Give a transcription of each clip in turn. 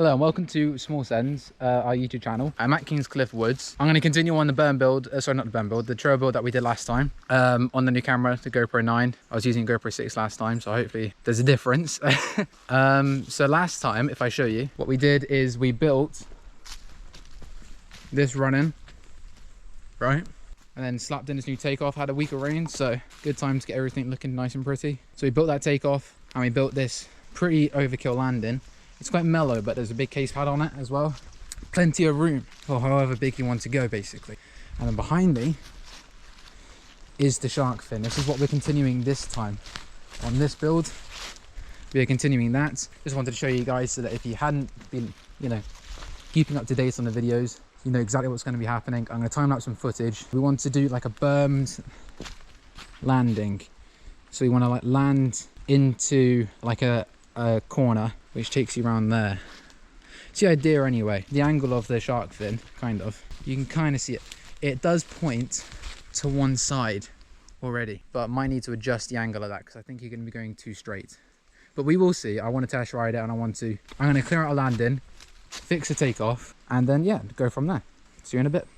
Hello and welcome to Small Sends, our YouTube channel. I'm at Kingscliff Woods. I'm going to continue on the burn build, sorry not the burn build, the trail build that we did last time on the new camera, the GoPro 9. I was using GoPro 6 last time, so hopefully there's a difference. So last time, if I show you, what we did is we built this run-in, right? And then slapped in this new takeoff, had a week of rain, so good time to get everything looking nice and pretty. So we built that takeoff and we built this pretty overkill landing. It's quite mellow, but there's a big case pad on it as well. Plenty of room for however big you want to go, basically. And then behind me is the shark fin. This is what we're continuing this time. On this build, we are continuing that. Just wanted to show you guys so that if you hadn't been, keeping up to date on the videos, you know exactly what's going to be happening. I'm going to time lapse some footage. We want to do like a bermed landing. So we want to like land into like a corner which takes you around there. It's the idea anyway. The angle of the shark fin, kind of, you can kind of see it. It does point to one side already, but might need to adjust the angle of that because I think you're going to be going too straight. But we will see. I want to test ride it and I'm going to clear out a landing, fix a takeoff, and then yeah, go from there. See you in a bit.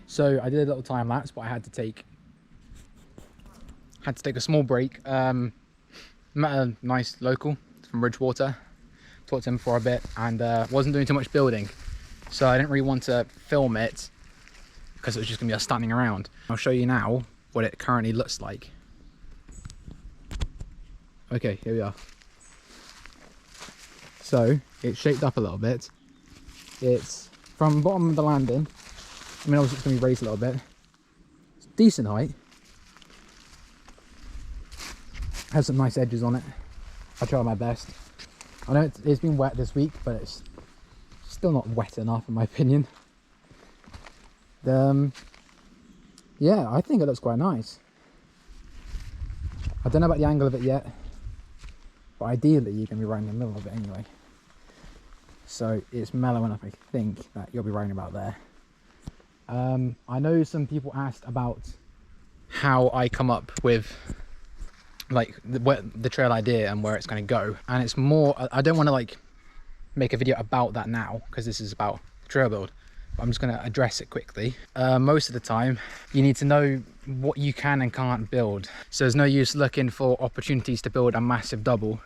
So I did a little time lapse, but I had to take a small break. Met a nice local from Bridgewater, talked to him for a bit, and wasn't doing too much building, so I didn't really want to film it because it was just gonna be us standing around. I'll show you now what it currently looks like. Okay, here we are. So it's shaped up a little bit. It's from the bottom of the landing. I mean, obviously it's going to be raised a little bit. It's decent height. Has some nice edges on it. I'll try my best. I know it's been wet this week, but it's still not wet enough in my opinion. Yeah, I think it looks quite nice. I don't know about the angle of it yet, but ideally you're going to be right in the middle of it anyway. So it's mellow enough, I think, that you'll be riding about there. I know some people asked about how I come up with like the trail idea and where it's going to go, and it's more, I don't want to like make a video about that now because this is about the trail build, but I'm just going to address it quickly. Most of the time you need to know what you can and can't build, so there's no use looking for opportunities to build a massive double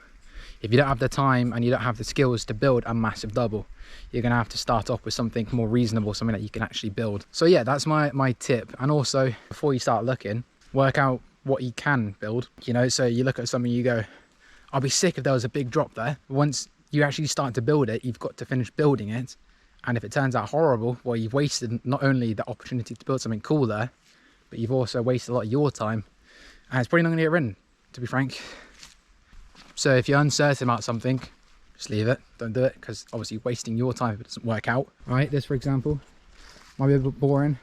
if you don't have the time and you don't have the skills to build a massive double. You're gonna have to start off with something more reasonable, something that you can actually build. So yeah, that's my tip. And also, before you start looking, work out what you can build, so you look at something, you go, I'll be sick if there was a big drop there. Once you actually start to build it, you've got to finish building it, and if it turns out horrible, well, you've wasted not only the opportunity to build something cool there, but you've also wasted a lot of your time, and it's probably not gonna get ridden, to be frank. So if you're uncertain about something, just leave it, don't do it, because obviously you're wasting your time if it doesn't work out. Right, this for example might be a bit boring,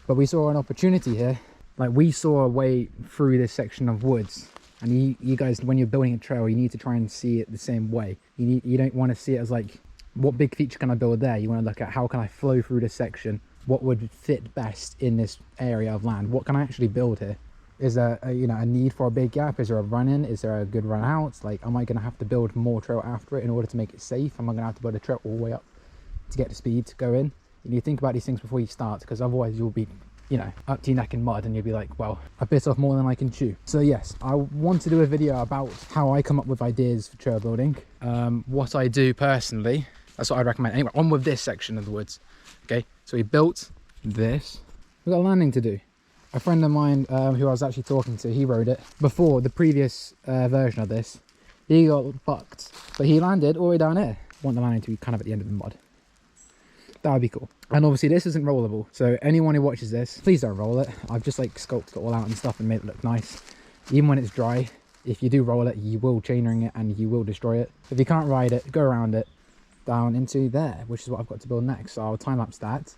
but we saw an opportunity here. Like, we saw a way through this section of woods And you guys, when you're building a trail, you need to try and see it the same way. You don't want to see it as like, what big feature can I build there? You want to look at how can I flow through this section? What would fit best in this area of land? What can I actually build here? Is there a need for a big gap? Is there a run in? Is there a good run out? Like, am I going to have to build more trail after it in order to make it safe? Am I going to have to build a trail all the way up to get the speed to go in? You need to think about these things before you start, because otherwise you'll be up to your neck in mud and you'll be like, well, I bit off more than I can chew. So yes, I want to do a video about how I come up with ideas for trail building. What I do personally, that's what I'd recommend. Anyway, on with this section of the woods. Okay, so we built this. We've got a landing to do. A friend of mine who I was actually talking to, he rode it before the previous version of this. He got bucked, but he landed all the way down here. I want the landing to be kind of at the end of the mud. That would be cool. And obviously this isn't rollable, so anyone who watches this, please don't roll it. I've just like sculpted it all out and stuff and made it look nice. Even when it's dry, if you do roll it, you will chain ring it and you will destroy it. If you can't ride it, go around it down into there, which is what I've got to build next. So I'll time lapse that.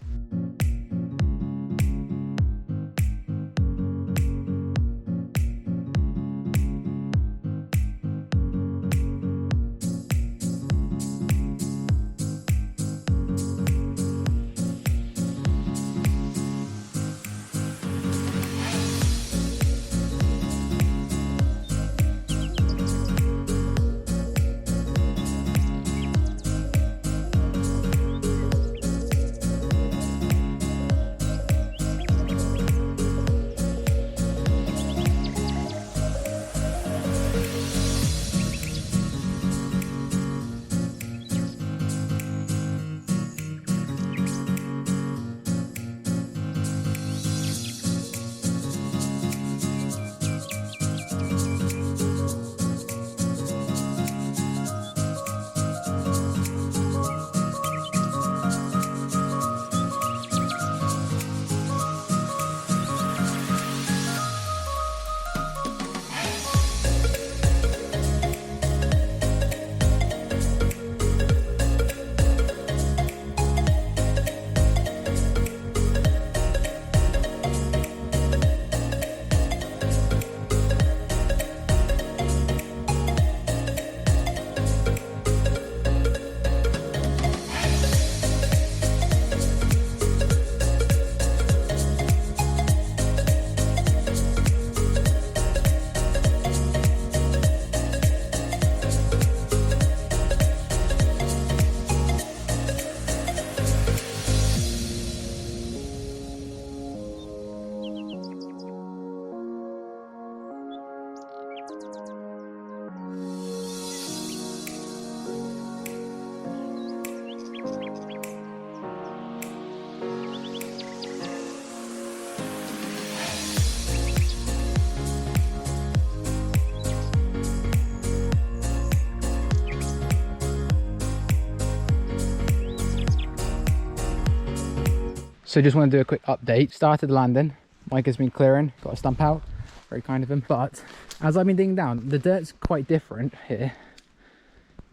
So just want to do a quick update. Started landing. Mike has been clearing. Got a stump out. Very kind of him. But as I've been digging down, the dirt's quite different here,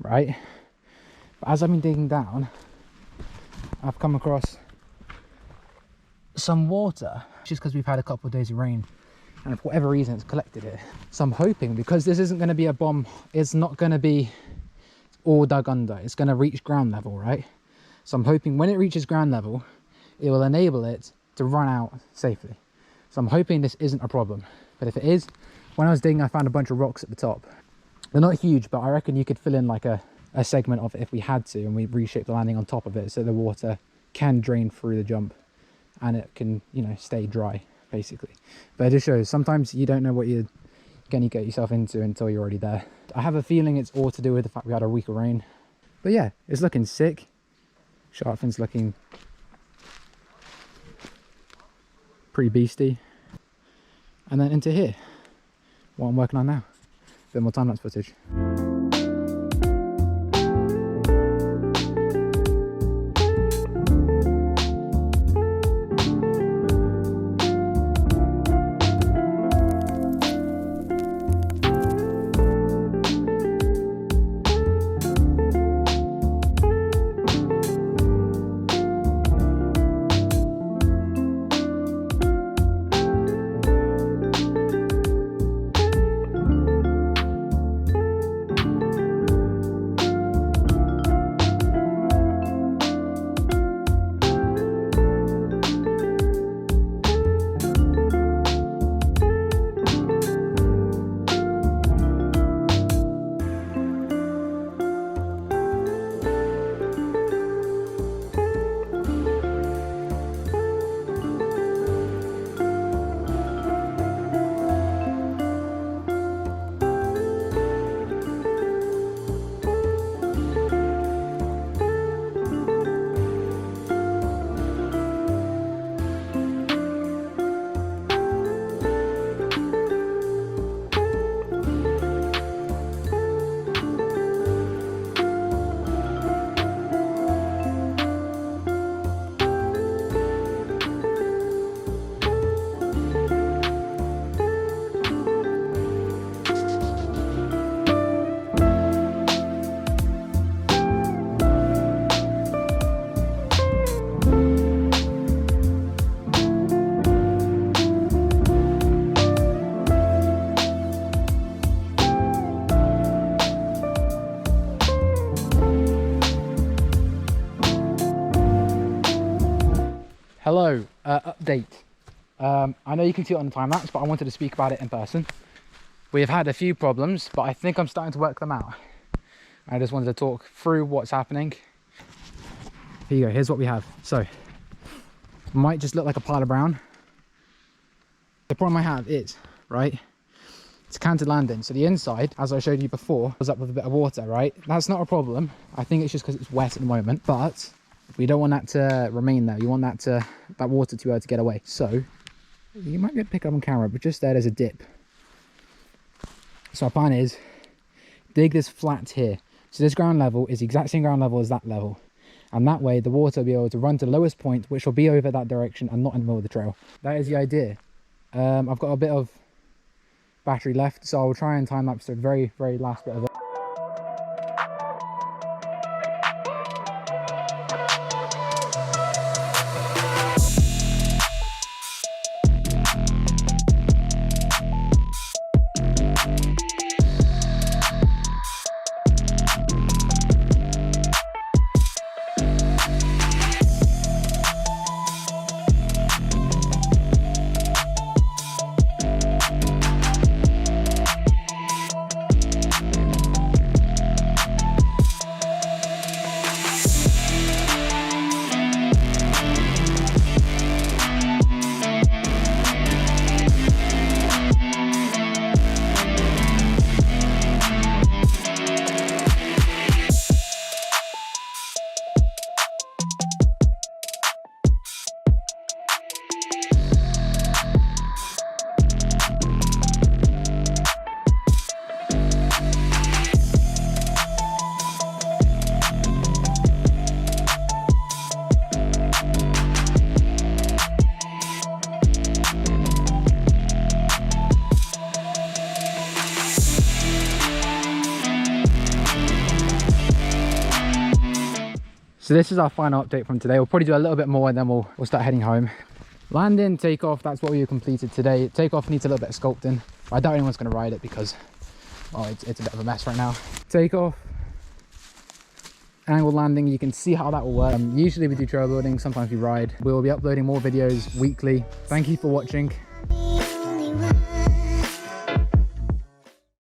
right? But as I've been digging down, I've come across some water, just because we've had a couple of days of rain, and for whatever reason it's collected here. So I'm hoping, because this isn't going to be a bomb, it's not going to be all dug under, it's going to reach ground level, right? So I'm hoping when it reaches ground level, it will enable it to run out safely. So I'm hoping this isn't a problem. But if it is, when I was digging, I found a bunch of rocks at the top. They're not huge, but I reckon you could fill in like a segment of it if we had to, and we reshape the landing on top of it so the water can drain through the jump and it can, you know, stay dry basically. But it just shows sometimes you don't know what you're going to get yourself into until you're already there. I have a feeling it's all to do with the fact we had a week of rain. But yeah, it's looking sick. SHARKFIN's looking pretty beastie. And then into here, what I'm working on now. A bit more time-lapse footage. Hello, update. I know you can see it on the time lapse, but I wanted to speak about it in person. We have had a few problems, but I think I'm starting to work them out. I just wanted to talk through what's happening. Here you go, here's what we have. So, it might just look like a pile of brown. The problem I have is, right, it's canted landing. So the inside, as I showed you before, was up with a bit of water, right? That's not a problem. I think it's just because it's wet at the moment, but we don't want that to remain there. You want that water to be able to get away. So you might be able to pick up on camera, but just there's a dip. So our plan is dig this flat here. So this ground level is the exact same ground level as that level. And that way the water will be able to run to the lowest point, which will be over that direction and not in the middle of the trail. That is the idea. I've got a bit of battery left, so I'll try and time lapse the very last bit of it. So this is our final update from today. We'll probably do a little bit more and then we'll start heading home. Landing, takeoff, that's what we completed today. Takeoff needs a little bit of sculpting. I doubt anyone's going to ride it because, well, it's a bit of a mess right now. Takeoff, angle landing, you can see how that will work. Usually we do trail building, sometimes we ride. We will be uploading more videos weekly. Thank you for watching.